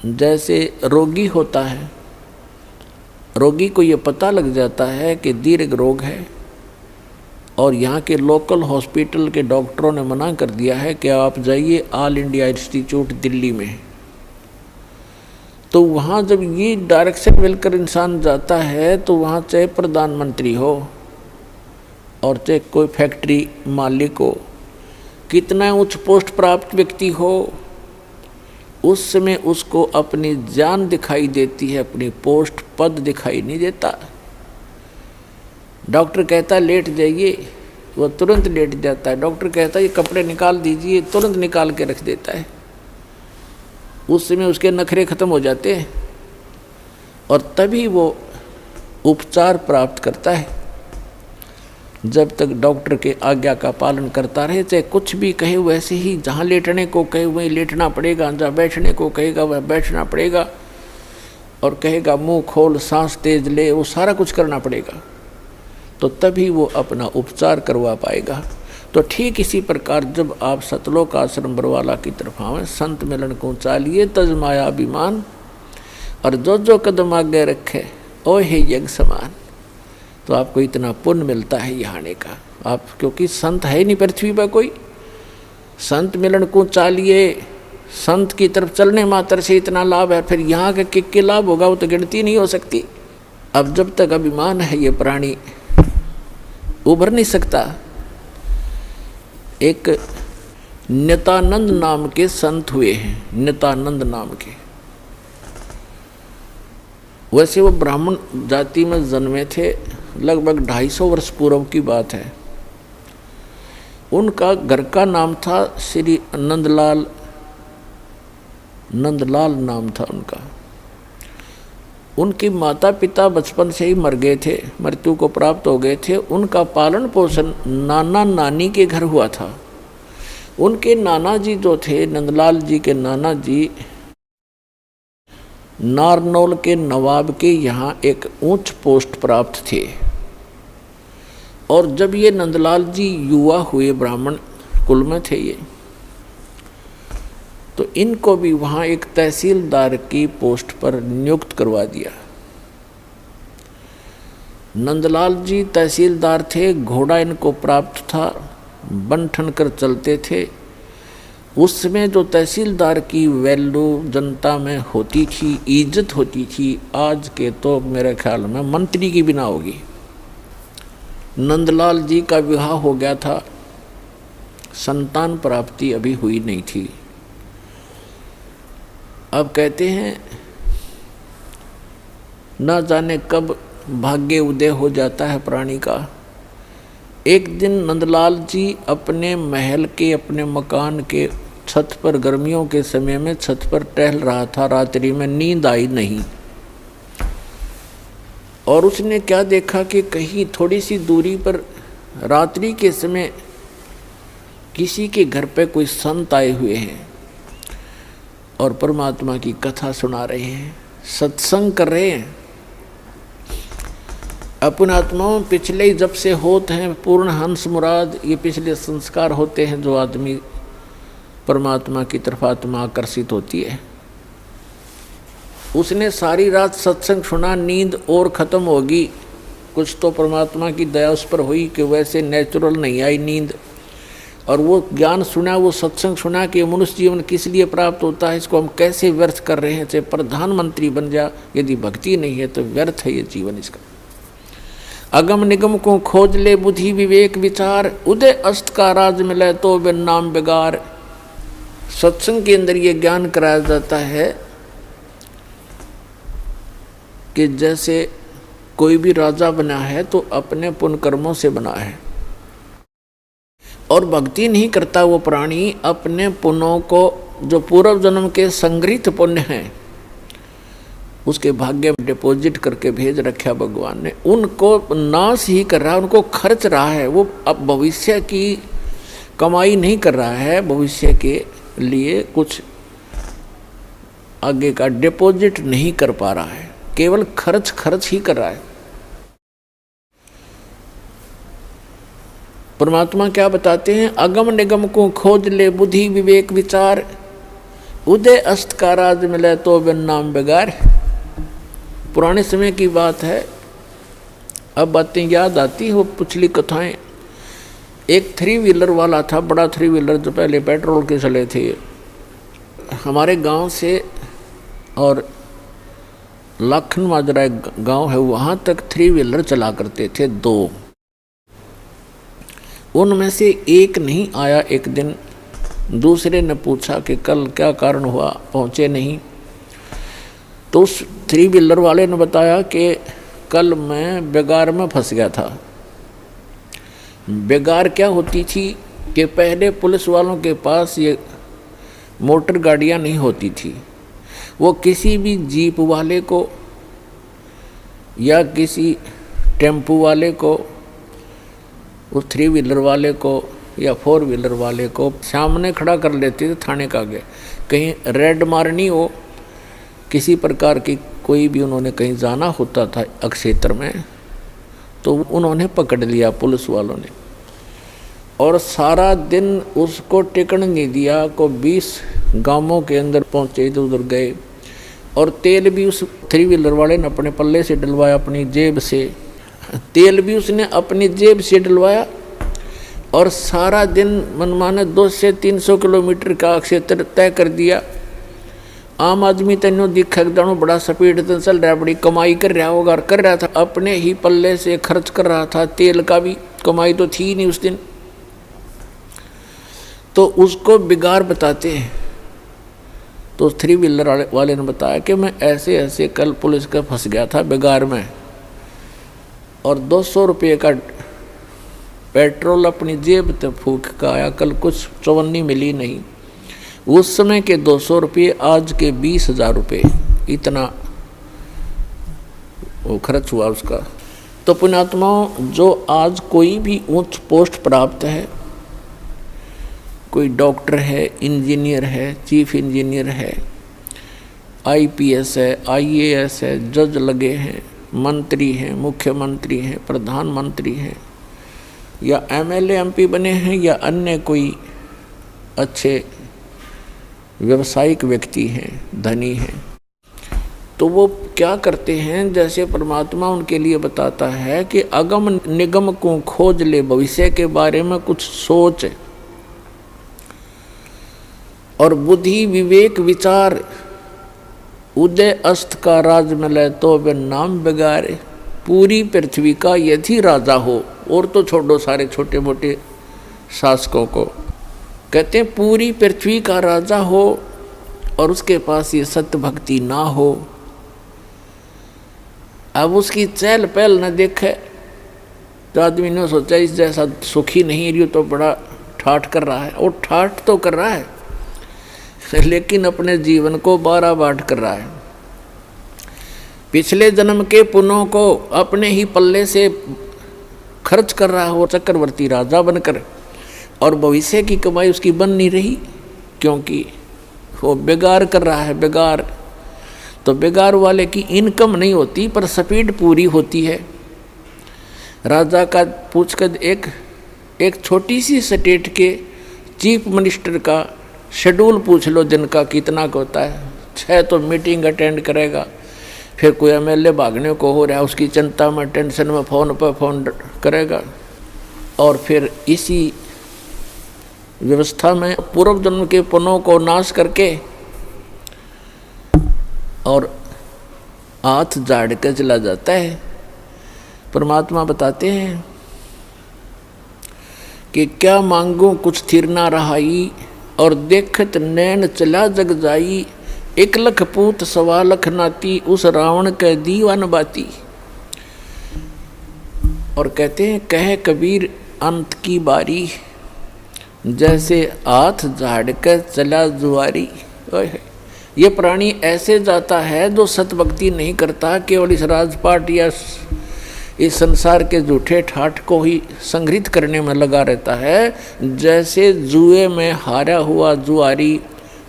जैसे रोगी होता है, रोगी को ये पता लग जाता है कि दीर्घ रोग है और यहाँ के लोकल हॉस्पिटल के डॉक्टरों ने मना कर दिया है कि आप जाइए ऑल इंडिया इंस्टीट्यूट दिल्ली में। तो वहाँ जब ये डायरेक्शन मिलकर इंसान जाता है तो वहाँ चाहे प्रधानमंत्री हो और चाहे कोई फैक्ट्री मालिक हो, कितना उच्च पोस्ट प्राप्त व्यक्ति हो, उस समय उसको अपनी जान दिखाई देती है, अपनी पोस्ट पद दिखाई नहीं देता। डॉक्टर कहता लेट जाइए, वो तुरंत लेट जाता है। डॉक्टर कहता ये कपड़े निकाल दीजिए, तुरंत निकाल के रख देता है। उस समय उसके नखरे खत्म हो जाते हैं और तभी वो उपचार प्राप्त करता है। जब तक डॉक्टर के आज्ञा का पालन करता रहे, चाहे कुछ भी कहे वैसे ही, जहाँ लेटने को कहे वहीं लेटना पड़ेगा, जहाँ बैठने को कहेगा वह बैठना पड़ेगा, और कहेगा मुंह खोल सांस तेज ले, वो सारा कुछ करना पड़ेगा। तो तभी वो अपना उपचार करवा पाएगा। तो ठीक इसी प्रकार जब आप सतलोक आश्रम बरवाला की तरफ आवें, संत मिलन को चालिए तज माया अभिमान, और जो जो कदम आगे रखे ओ हे यज्ञ समान, तो आपको इतना पुण्य मिलता है यहाँ आने का। आप क्योंकि संत है नहीं पृथ्वी पर कोई, संत मिलन को चालिए, संत की तरफ चलने मात्र से इतना लाभ है, फिर यहाँ के किक लाभ होगा वो तो गिनती नहीं हो सकती। अब जब तक अभिमान है ये प्राणी उभर नहीं सकता। एक नित्यानंद नाम के संत हुए हैं, नित्यानंद नाम के। वैसे वो ब्राह्मण जाति में जन्मे थे, लगभग 250 वर्ष पूर्व की बात है। उनका घर का नाम था श्री नंदलाल, नंदलाल नाम था उनका। उनके माता पिता बचपन से ही मर गए थे, मृत्यु को प्राप्त हो गए थे। उनका पालन पोषण नाना नानी के घर हुआ था। उनके नाना जी जो थे, नंदलाल जी के नाना जी नारनौल के नवाब के यहाँ एक उच्च पोस्ट प्राप्त थे। और जब ये नंदलाल जी युवा हुए, ब्राह्मण कुल में थे ये, तो इनको भी वहाँ एक तहसीलदार की पोस्ट पर नियुक्त करवा दिया। नंदलाल जी तहसीलदार थे, घोड़ा इनको प्राप्त था, बन ठन कर चलते थे। उस समय जो तहसीलदार की वैल्यू जनता में होती थी, इज्जत होती थी, आज के तो मेरे ख्याल में मंत्री की बिना होगी। नंदलाल जी का विवाह हो गया था, संतान प्राप्ति अभी हुई नहीं थी। अब कहते हैं न जाने कब भाग्य उदय हो जाता है प्राणी का। एक दिन नंदलाल जी अपने महल के, अपने मकान के छत पर, गर्मियों के समय में छत पर टहल रहा था। रात्रि में नींद आई नहीं और उसने क्या देखा कि कहीं थोड़ी सी दूरी पर रात्रि के समय किसी के घर पे कोई संत आए हुए हैं और परमात्मा की कथा सुना रहे हैं, सत्संग कर रहे हैं। अपन आत्माओं पिछले जब से होते हैं पूर्ण हंस मुराद, ये पिछले संस्कार होते हैं जो आदमी परमात्मा की तरफ आत्मा आकर्षित होती है। उसने सारी रात सत्संग सुना, नींद और ख़त्म होगी। कुछ तो परमात्मा की दया उस पर हुई कि वैसे नेचुरल नहीं आई नींद, और वो ज्ञान सुना, वो सत्संग सुना कि मनुष्य जीवन किस लिए प्राप्त होता है, इसको हम कैसे व्यर्थ कर रहे हैं। चाहे प्रधानमंत्री बन जा, यदि भक्ति नहीं है तो व्यर्थ है ये जीवन इसका। अगम निगम को खोज ले बुद्धि विवेक विचार, उदय अस्त का राज मिले तो बिन नाम बेगार। सत्संग के अंदर ये ज्ञान कराया जाता है कि जैसे कोई भी राजा बना है तो अपने पुण्य कर्मों से बना है, और भक्ति नहीं करता वो प्राणी अपने पुण्यों को, जो पूर्व जन्म के संग्रहित पुण्य हैं, उसके भाग्य में डिपॉजिट करके भेज रखा भगवान ने। उनको नाश ही कर रहा है, उनको खर्च रहा है। वो अब भविष्य की कमाई नहीं कर रहा है, भविष्य के लिए कुछ आगे का डिपॉजिट नहीं कर पा रहा है, केवल खर्च ही कर रहा है। परमात्मा क्या बताते हैं, अगम निगम को खोज ले बुद्धि विवेक विचार, उदय अस्त का राज मिले तो बिन नाम बेगार। पुराने समय की बात है, अब बातें याद आती वो पिछली कथाएं। एक 3 व्हीलर वाला था, बड़ा 3 व्हीलर जो पहले पेट्रोल के चले थे, हमारे गांव से और लाखन माजरा एक गांव है वहाँ तक 3 व्हीलर चला करते थे 2। उनमें से एक नहीं आया। एक दिन दूसरे ने पूछा कि कल क्या कारण हुआ, पहुँचे नहीं। तो उस 3 व्हीलर वाले ने बताया कि कल मैं बेगार में फंस गया था। बेगार क्या होती थी कि पहले पुलिस वालों के पास ये मोटर गाड़ियाँ नहीं होती थी। वो किसी भी जीप वाले को या किसी टेम्पू वाले को, उस 3 व्हीलर वाले को या 4 व्हीलर वाले को सामने खड़ा कर लेते थे थाने के आगे। कहीं रेड मारनी हो, किसी प्रकार की कोई भी उन्होंने कहीं जाना होता था अक्षेत्र में, तो उन्होंने पकड़ लिया पुलिस वालों ने, और सारा दिन उसको टिकन नहीं दिया। को 20 गांवों के अंदर पहुँचे, इधर उधर गए, और तेल भी उस 3 व्हीलर वाले ने अपने पल्ले से डलवाया, अपनी जेब से। तेल भी उसने अपनी जेब से डलवाया, और सारा दिन मनमाने 200 से 300 किलोमीटर का क्षेत्र तय कर दिया। आम आदमी तेनों दिखा दानो बड़ा स्पीड से चल रहा, बड़ी कमाई कर रहा होगा, कर रहा था अपने ही पल्ले से खर्च कर रहा था। तेल का भी कमाई तो थी नहीं उस दिन। तो उसको बिगाड़ बताते हैं। तो 3 व्हीलर वाले ने बताया कि मैं ऐसे ऐसे कल पुलिस का फंस गया था बिगाड़ में, और 200 रुपये का पेट्रोल अपनी जेब तक फूक का आया, कल कुछ चवन्नी मिली नहीं। उस समय के 200 रुपये आज के 20,000 रुपये, इतना वो खर्च हुआ उसका। तो पुण्यात्माओं, जो आज कोई भी उच्च पोस्ट प्राप्त है, कोई डॉक्टर है, इंजीनियर है, चीफ इंजीनियर है, IPS है, IAS है, जज लगे हैं, मंत्री हैं, मुख्यमंत्री हैं, प्रधानमंत्री हैं, या MLA MP बने हैं, या अन्य कोई अच्छे व्यावसायिक व्यक्ति हैं, धनी हैं, तो वो क्या करते हैं, जैसे परमात्मा उनके लिए बताता है कि अगम निगम को खोज ले, भविष्य के बारे में कुछ सोच और बुद्धि विवेक विचार। उदय अस्त का राज मिले तो बिन नाम बिगारे। पूरी पृथ्वी का यदि राजा हो, और तो छोड़ो सारे छोटे मोटे शासकों को, कहते हैं पूरी पृथ्वी का राजा हो और उसके पास ये सत्य भक्ति ना हो, अब उसकी चहल पहल न देखे, तो आदमी ने सोचा इस जैसा सुखी नहीं रही तो बड़ा ठाठ कर रहा है। और ठाठ तो कर रहा है लेकिन अपने जीवन को 12 बाट कर रहा है। पिछले जन्म के पुण्यों को अपने ही पल्ले से खर्च कर रहा हो चक्रवर्ती राजा बनकर, और भविष्य की कमाई उसकी बन नहीं रही, क्योंकि वो बेगार कर रहा है। बेगार तो बेगार वाले की इनकम नहीं होती, पर स्पीड पूरी होती है। राजा का पूछकर एक छोटी सी स्टेट के चीफ मिनिस्टर का शेड्यूल पूछ लो दिन का कितना का होता है। 6 तो मीटिंग अटेंड करेगा, फिर कोई MLA भागने को हो रहा है उसकी चिंता में, टेंशन में फ़ोन पर फ़ोन करेगा, और फिर इसी व्यवस्था में पूर्व जन्म के पुण्यों को नाश करके और हाथ झाड़ के चला जाता है। परमात्मा बताते हैं कि क्या मांगू कुछ थिर ना रहाई, और देखत नैन चला जग जाई। 1 लख पूत 1.25 लाख नाती, उस रावण के दीवान बाती। और कहते हैं कहे कबीर अंत की बारी, जैसे हाथ झाड़ कर चला जुआरी। ये प्राणी ऐसे जाता है जो सतभक्ति नहीं करता, केवल इस राजपाट या इस संसार के झूठे ठाठ को ही संग्रहित करने में लगा रहता है। जैसे जुए में हारा हुआ जुआरी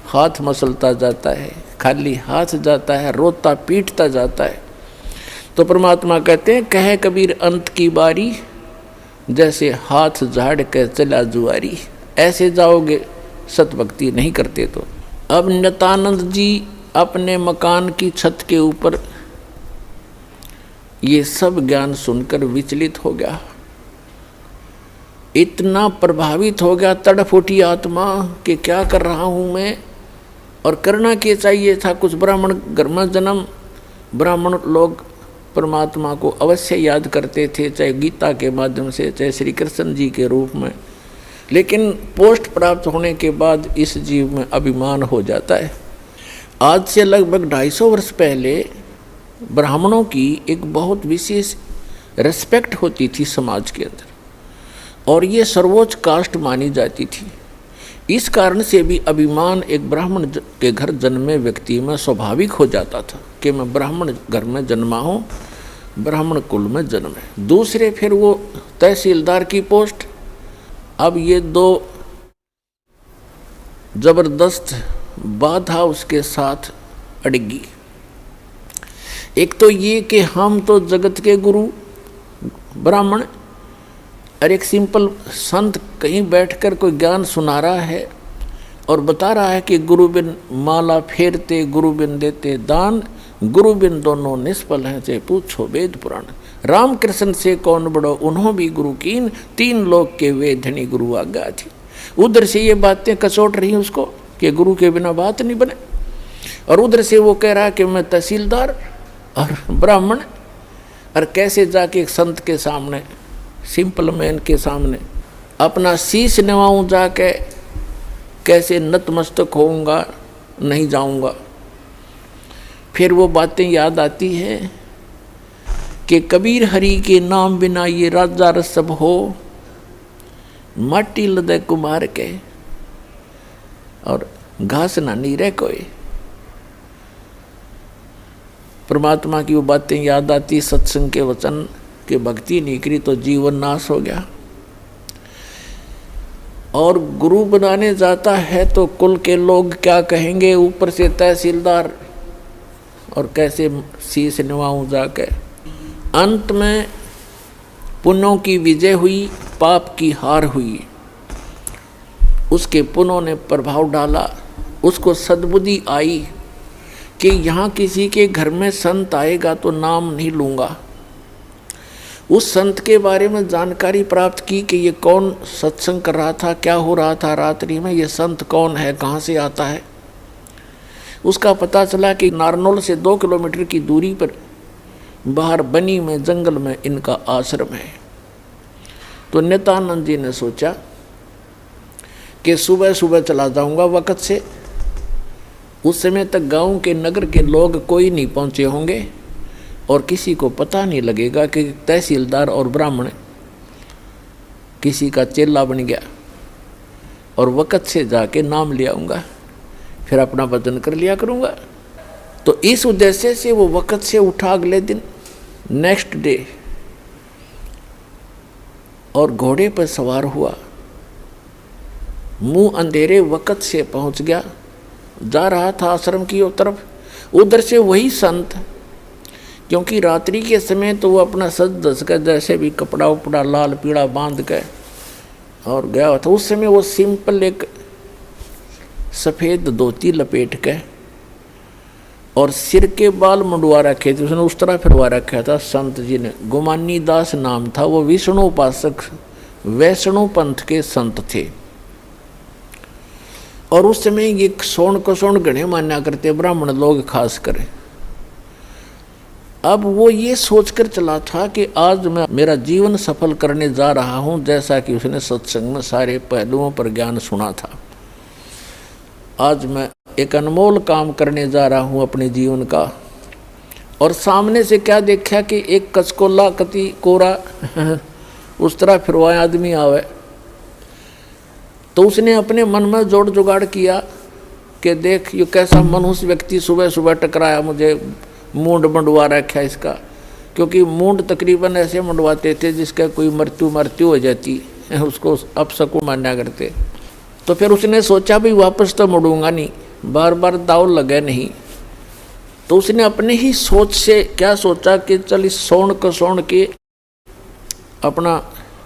हाथ मसलता जाता है, खाली हाथ जाता है, रोता पीटता जाता है। तो परमात्मा कहते हैं कहे कबीर अंत की बारी, जैसे हाथ झाड़ के चला जुआरी। ऐसे जाओगे सतभक्ति नहीं करते अब नित्यानंद जी अपने मकान की छत के ऊपर ये सब ज्ञान सुनकर विचलित हो गया, इतना प्रभावित हो गया, तड़फ उठी आत्मा कि क्या कर रहा हूँ मैं, और करना क्या चाहिए था। कुछ ब्राह्मण घर में जन्म, ब्राह्मण लोग परमात्मा को अवश्य याद करते थे, चाहे गीता के माध्यम से, चाहे श्री कृष्ण जी के रूप में, लेकिन पोस्ट प्राप्त होने के बाद इस जीव में अभिमान हो जाता है। आज से लगभग 250 वर्ष पहले ब्राह्मणों की एक बहुत विशेष रिस्पेक्ट होती थी समाज के अंदर, और ये सर्वोच्च कास्ट मानी जाती थी। इस कारण से भी अभिमान एक ब्राह्मण के घर जन्मे व्यक्ति में स्वाभाविक हो जाता था कि मैं ब्राह्मण घर में जन्मा हूँ, ब्राह्मण कुल में जन्म है। दूसरे फिर वो तहसीलदार की पोस्ट। अब ये दो जबरदस्त बाधा उसके साथ अड़गी। एक तो ये कि हम तो जगत के गुरु ब्राह्मण, और एक सिंपल संत कहीं बैठकर कोई ज्ञान सुना रहा है और बता रहा है कि गुरु बिन माला फेरते, गुरु बिन देते दान, गुरु बिन दोनों निष्फल हैं, चाहे पूछो वेद पुराण। राम कृष्ण से कौन बड़ो, उन्हों भी गुरु कीन, 3 लोक के वे धनी गुरु आज्ञा थी। उधर से ये बातें कचोट रही उसको कि गुरु के बिना बात नहीं बने, और उधर से वो कह रहा कि मैं तहसीलदार और ब्राह्मण, और कैसे जाके एक संत के सामने, सिंपल मैन के सामने अपना शीश नवाऊं, जाके कैसे नतमस्तक होऊंगा, नहीं जाऊंगा। फिर वो बातें याद आती हैं कि कबीर हरि के नाम बिना ये राजा रसब हो, माटी लदे कुमार के, और घास ना नहीं रह कोई। परमात्मा की वो बातें याद आती, सत्संग के वचन कि भक्ति नहीं करी तो जीवन नाश हो गया। और गुरु बनाने जाता है तो कुल के लोग क्या कहेंगे, ऊपर से तहसीलदार, और कैसे शीश निभाऊं जाके। अंत में पुण्यों की विजय हुई, पाप की हार हुई। उसके पुण्यों ने प्रभाव डाला, उसको सद्बुद्धि आई कि यहाँ किसी के घर में संत आएगा तो नाम नहीं लूँगा। उस संत के बारे में जानकारी प्राप्त की कि ये कौन सत्संग कर रहा था, क्या हो रहा था रात्रि में, ये संत कौन है, कहाँ से आता है। उसका पता चला कि नारनौल से 2 किलोमीटर की दूरी पर बाहर बनी में जंगल में इनका आश्रम है। तो नित्यानंद जी ने सोचा कि सुबह सुबह चला जाऊंगा वक़्त से, उस समय तक गांव के नगर के लोग कोई नहीं पहुंचे होंगे और किसी को पता नहीं लगेगा कि तहसीलदार और ब्राह्मण किसी का चेला बन गया, और वक़्त से जाके नाम ले आऊँगा, फिर अपना वजन कर लिया करूँगा। तो इस उद्देश्य से वो वक़्त से उठा अगले दिन, नेक्स्ट डे, और घोड़े पर सवार हुआ, मुंह अंधेरे वक़्त से पहुंच गया, जा रहा था आश्रम की ओर तरफ। उधर से वही संत, क्योंकि रात्रि के समय तो वो अपना सज धस कर जैसे भी कपड़ा उपड़ा लाल पीला बांध के और गया था। उस समय वो सिंपल एक सफ़ेद धोती लपेट के और सिर के बाल मुंडवा रखे थे, उसने उस तरह फिरवा रखा था संत जी ने। गुमानी दास नाम था, वो विष्णु उपासक वैष्णु पंथ के संत थे। और उस समय ये सोन को सोन गणे मान्या करते ब्राह्मण लोग खास कर। अब वो ये सोचकर चला था कि आज मैं मेरा जीवन सफल करने जा रहा हूँ, जैसा कि उसने सत्संग में सारे पहलुओं पर ज्ञान सुना था। आज मैं एक अनमोल काम करने जा रहा हूँ अपने जीवन का। और सामने से क्या देखा कि एक कचकोला कति कोरा उस तरह फिरवाए आदमी आवे। तो उसने अपने मन में जोड़ जुगाड़ किया कि देख ये कैसा मनुष्य व्यक्ति सुबह सुबह टकराया, मुझे मूंड मंडवा रखा इसका। क्योंकि मूंड तकरीबन ऐसे मंडवाते थे जिसका कोई मृत्यु हो जाती, उसको अपशकुन मान्या करते। तो फिर उसने सोचा भी वापस तो मुड़ूंगा नहीं, बार बार दाव लगे नहीं। तो उसने अपने ही सोच से क्या सोचा कि चल इस सोन को सोन के अपना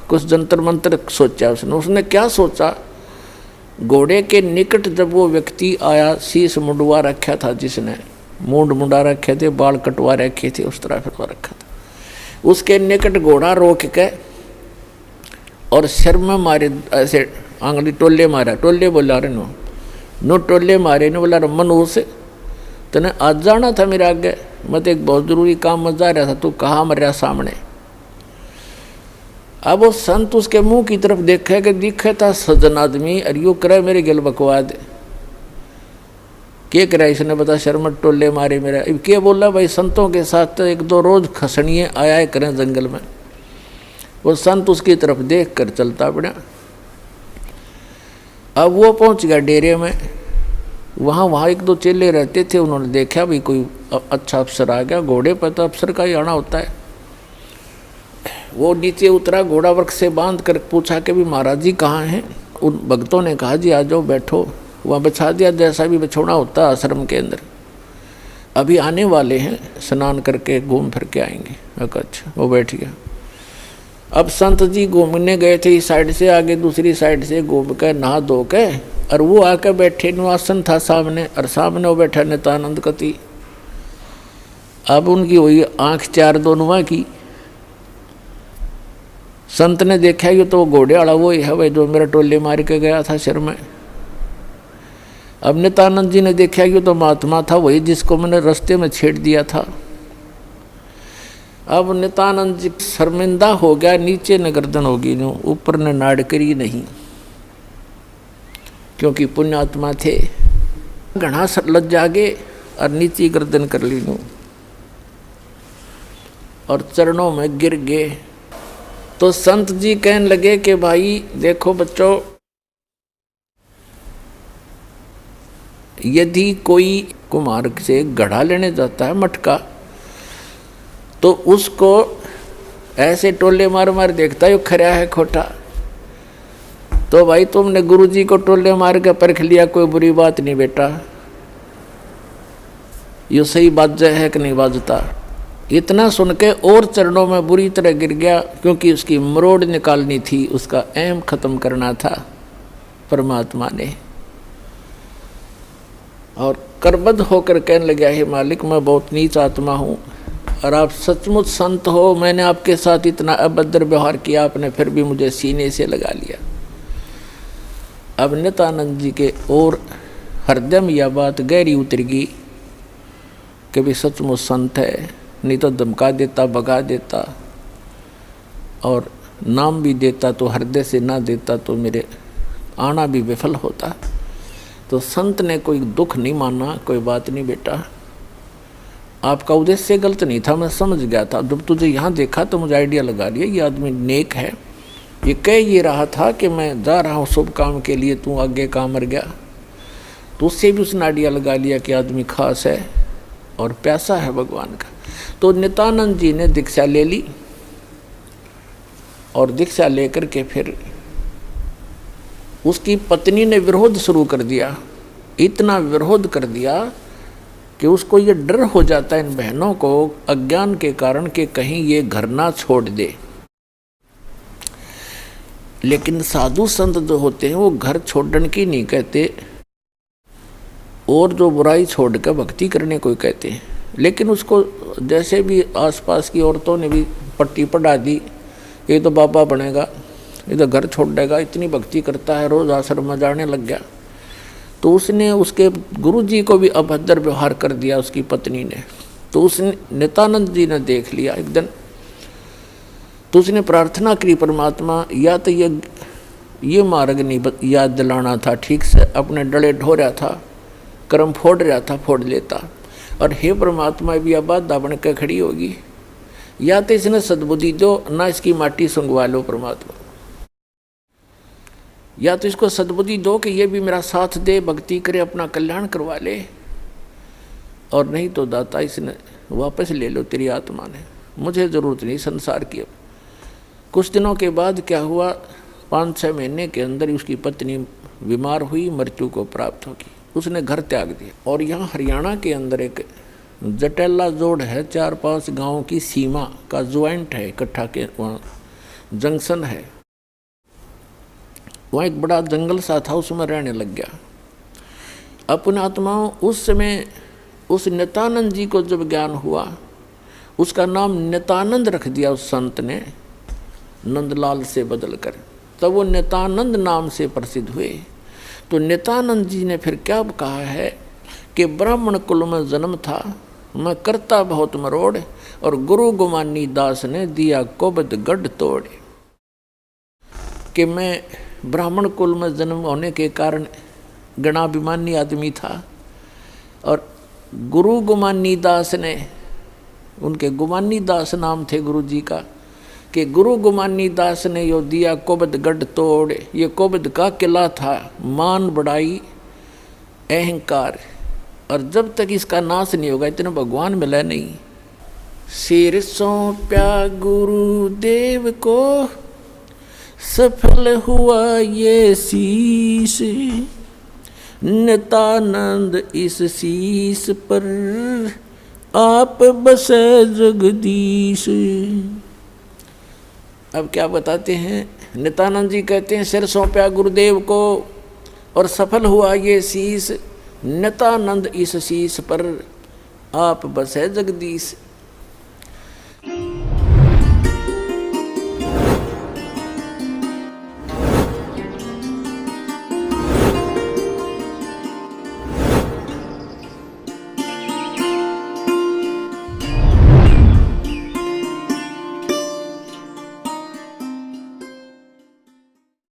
कुछ जंतर मंत्र सोचा। उसने क्या सोचा, घोड़े के निकट जब वो व्यक्ति आया, शीश मुंडवा रखा था, जिसने मूंड मुंडा रखे थे, बाल कटवा रखे थे, उस तरह फिरवा रखा था, उसके निकट घोड़ा रोक के और सिर में मारे, ऐसे आंगली टोले मारा, टोले बोला रे नो टोले मारे ने, बोला मनुष्य तने आज जाना था मेरे आगे, मैं तो एक बहुत जरूरी काम में जा रहा था, तू कहाँ मर रहा सामने। अब वो संत उसके मुंह की तरफ देखे कि दिखे था सज्जन आदमी, और यू करे मेरे गल बकवाद, क्या करा इसने बता, शर्म टोले मारे मेरा। अब क्या बोला भाई, संतों के साथ तो एक दो रोज खसनिए आया करें जंगल में। वो संत उसकी तरफ देख कर चलता पड़ा। अब वो पहुंच गया डेरे में, वहाँ एक दो चेले रहते थे, उन्होंने देखा भी कोई अच्छा अफसर आ गया, घोड़े पर तो अफसर का ही आना होता है। वो नीचे उतरा, घोड़ा वृक्ष से बांध कर पूछा कि भी महाराज जी कहाँ हैं। उन भक्तों ने कहा जी आ जाओ बैठो, वहाँ बिछा दिया जैसा भी बिछोना होता है आश्रम के अंदर, अभी आने वाले हैं, स्नान करके घूम फिर के आएंगे। अच्छा, वो बैठ गया। अब संत जी घूमने गए थे, इस साइड से आगे दूसरी साइड से घूम कर नहा धो के, और वो आकर बैठे, निवासन था सामने, और सामने वो बैठा नित्यानंद कति। अब उनकी हुई आंख चार दोनों की। संत ने देखा ये तो घोड़े वाला वो ही है भाई जो मेरा टोले मार के गया था सिर में। अब नित्यानंद जी ने देखा ये तो महात्मा था वही जिसको मैंने रास्ते में छेड़ दिया था। अब नित्यानंद जी शर्मिंदा हो गया, नीचे न गर्दन होगी नो, ऊपर ने नाड़ करी नहीं, क्योंकि पुण्यात्मा थे। घना लज्जा गे और नीचे गर्दन कर ली नो, और चरणों में गिर गए। तो संत जी कहने लगे कि भाई देखो बच्चों, यदि कोई कुम्हार से घड़ा लेने जाता है मटका, तो उसको ऐसे टोले मार मार देखता है खरा है खोटा। तो भाई तुमने गुरुजी को टोले मार के परख लिया, कोई बुरी बात नहीं बेटा, ये सही बात है कि नहीं बाजता। इतना सुन के और चरणों में बुरी तरह गिर गया, क्योंकि उसकी मरोड़ निकालनी थी, उसका ऐम खत्म करना था परमात्मा ने। और करबद्ध होकर कहने लगा, हे मालिक मैं बहुत नीच आत्मा हूँ, और आप सचमुच संत हो, मैंने आपके साथ इतना अभद्र व्यवहार किया, आपने फिर भी मुझे सीने से लगा लिया। अब नित्यानंद जी के और हृदय में यह बात गहरी उतर गई कि भी सचमुच संत है, नहीं तो धमका देता, भगा देता, और नाम भी देता तो हृदय से ना देता तो मेरे आना भी विफल होता। तो संत ने कोई दुख नहीं माना, कोई बात नहीं बेटा, आपका उद्देश्य गलत नहीं था, मैं समझ गया था। जब तुझे यहाँ देखा तो मुझे आइडिया लगा लिया ये आदमी नेक है, ये कह ये रहा था कि मैं जा रहा हूँ शुभ काम के लिए, तू आगे काम मर गया। तो उससे भी उसने आइडिया लगा लिया कि आदमी खास है और प्यासा है भगवान का। तो नित्यानंद जी ने दीक्षा ले ली, और दीक्षा लेकर के फिर उसकी पत्नी ने विरोध शुरू कर दिया। इतना विरोध कर दिया कि उसको ये डर हो जाता है इन बहनों को अज्ञान के कारण कि कहीं ये घर ना छोड़ दे। लेकिन साधु संत जो होते हैं वो घर छोड़ने की नहीं कहते, और जो बुराई छोड़ कर भक्ति करने को कहते हैं। लेकिन उसको जैसे भी आसपास की औरतों ने भी पट्टी पढ़ा दी, ये तो बाबा बनेगा, ये तो घर छोड़ देगा, इतनी भक्ति करता है, रोज आश्रम में जाने लग गया। तो उसने उसके गुरुजी को भी अभद्र व्यवहार कर दिया उसकी पत्नी ने। तो उसने नित्यानंद जी ने देख लिया एक दिन, तो उसने प्रार्थना करी, परमात्मा या तो ये मार्ग नहीं याद दिलाना था ठीक से, अपने डले ढो रहा था, कर्म फोड़ रहा था, फोड़ लेता। और हे परमात्मा भी अब बात बन के खड़ी होगी, या तो इसने सद्बुद्धि दो, ना इसकी माटी संगवा लो परमात्मा, या तो इसको सद्बुद्धि दो कि ये भी मेरा साथ दे, भक्ति करे, अपना कल्याण करवा ले, और नहीं तो दाता इसने वापस ले लो, तेरी आत्मा ने, मुझे ज़रूरत नहीं संसार की। अब कुछ दिनों के बाद क्या हुआ, 5-6 महीने के अंदर ही उसकी पत्नी बीमार हुई, मृत्यु को प्राप्त होगी, उसने घर त्याग दिया। और यहाँ हरियाणा के अंदर एक जटेला जोड़ है, 4-5 गाँव की सीमा का ज्वाइंट है, इकट्ठा के वहाँ जंक्शन है। वहाँ एक बड़ा जंगल सा था, उसमें रहने लग गया। अपने आत्माओं, उस समय उस नित्यानंद जी को जब ज्ञान हुआ, उसका नाम नित्यानंद रख दिया उस संत ने, नंदलाल से बदल कर, तब वो नित्यानंद नाम से प्रसिद्ध हुए। तो नित्यानंद जी ने फिर क्या कहा है कि ब्राह्मण कुल में जन्म था, मैं करता बहुत मरोड़, और गुरु गुमानी दास ने दिया कोबद गढ़ तोड़। कि मैं ब्राह्मण कुल में जन्म होने के कारण गणाभिमानी आदमी था, और गुरु गुमानी दास ने, उनके गुमानी दास नाम थे गुरु जी का, कि गुरु गुमानी दास ने यो दिया कोबद गढ़ तोड़। ये कोबद का किला था, मान बढ़ाई अहंकार, और जब तक इसका नाश नहीं होगा इतना भगवान मिला नहीं। सिर सौंप्या गुरुदेव को, सफल हुआ ये शीश, नित्यानंद इस शीश पर आप बसे जगदीश। अब क्या बताते हैं, नित्यानंद जी कहते हैं सिर सौंप्या गुरुदेव को और सफल हुआ ये शीश, नित्यानंद इस शीश पर आप बसे जगदीश।